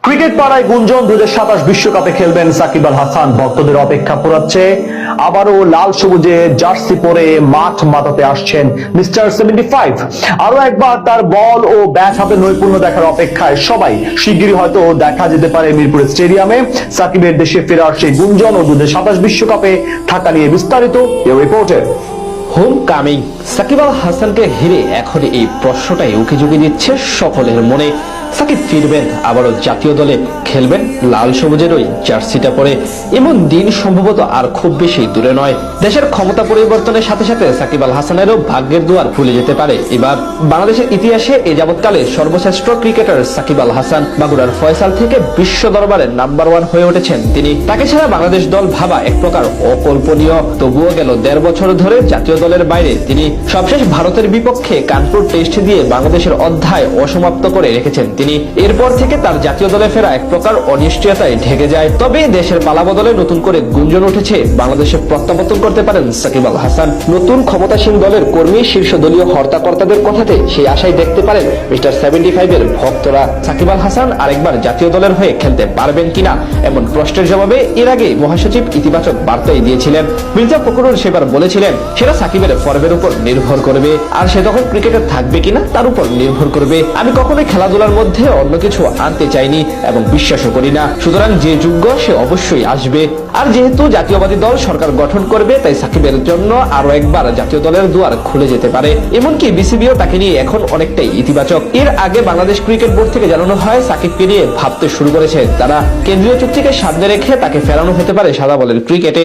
Cricket পাড়ায় গুঞ্জন 2027 বিশ্বকাপে খেলবেন সাকিব আল হাসান। ভক্তদের অপেক্ষা পোড়াচ্ছে, আবারও লাল সবুজে জার্সি পরে মাঠ মাতাতে আসছেন মিস্টার 75। আরো একবার তার বল ও ব্যাট হাতে নৈপুণ্য দেখার অপেক্ষায় সবাই। শিগগিরই হয়তো দেখা যেতে পারে মিরপুর স্টেডিয়ামে সাকিবের দেশে ফেরার সেই গুঞ্জন ও 2027 বিশ্বকাপে থাকা নিয়ে বিস্তারিত এই রিপোর্টে। হোম কামিং সাকিব আল হাসানকে ঘিরে এখন এই প্রশ্নটাই উকিঝুঁকি দিচ্ছে সকলের মনে। সাকিব ফিরবেন, আবারও জাতীয় দলে খেলবেন লাল সবুজের ওই জার্সিটা পরে। এমন দিন সম্ভবত আর খুব বেশি দূরে নয়। দেশের ক্ষমতা পরিবর্তনের সাথে সাথে সাকিব আল হাসানেরও ভাগ্যের দুয়ার খুলে যেতে পারে। এবার বাংলাদেশের ইতিহাসে এ যাবৎকালে সর্বশ্রেষ্ঠ ক্রিকেটার সাকিব আল হাসান মাগুরার ফয়সাল থেকে বিশ্ব দরবারে নাম্বার 1 হয়ে উঠেছেন তিনি। তাকে ছাড়া বাংলাদেশ দল ভাবা এক প্রকার অকল্পনীয়। তবুও গেল 1.5 বছর ধরে জাতীয় দলের বাইরে তিনি। সবশেষ ভারতের বিপক্ষে কানপুর টেস্ট দিয়ে বাংলাদেশের অধ্যায় অসমাপ্ত করে রেখেছেন তিনি। এরপর থেকে তার জাতীয় দলে ফেরা এক প্রকার অনিশ্চয়তায় ঢেকে যায়। তবে দেশের পালাবদলে নতুন করে গুঞ্জন উঠেছে বাংলাদেশে প্রত্যাবর্তন করতে পারেন সাকিব আল হাসান। নতুন ক্ষমতাসীন দলের কর্মী, শীর্ষ দলীয় হর্তাকর্তাদের কথাতে সেই আশাই দেখতে পারেন মিস্টার 75 এর ভক্তরা। সাকিব আল হাসান আরেকবার জাতীয় দলের হয়ে খেলতে পারবেন কিনা এমন প্রশ্নের জবাবে এর আগে মহাসচিব ইতিবাচক বার্তাই দিয়েছিলেন। মির্জা ফখরুল সেবার বলেছিলেন সেটা সাকিবের ফর্মের উপর নির্ভর করবে, আর সে তখন ক্রিকেটে থাকবে কিনা তার উপর নির্ভর করবে। আমি কখনোই খেলাধুলার মধ্যে অন্য কিছু আনতে চাইনি এবং বিশ্বাসও করি না। সুতরাং যে যোগ্য সে অবশ্যই আসবে। আর যেহেতু জাতীয়বাদী দল সরকার গঠন করবে, তাই সাকিবের জন্য আরো একবার জাতীয় দলের দুয়ার খুলে যেতে পারে। এমনকি বিসিবিও তাকে নিয়ে এখন অনেকটাই ইতিবাচক। এর আগে বাংলাদেশ ক্রিকেট বোর্ড থেকে জানানো হয় সাকিবকে নিয়ে ভাবতে শুরু করেছে তারা। কেন্দ্রীয় চুক্তিকে সামনে রেখে তাকে ফেরানো হতে পারে সাদা বলের ক্রিকেটে।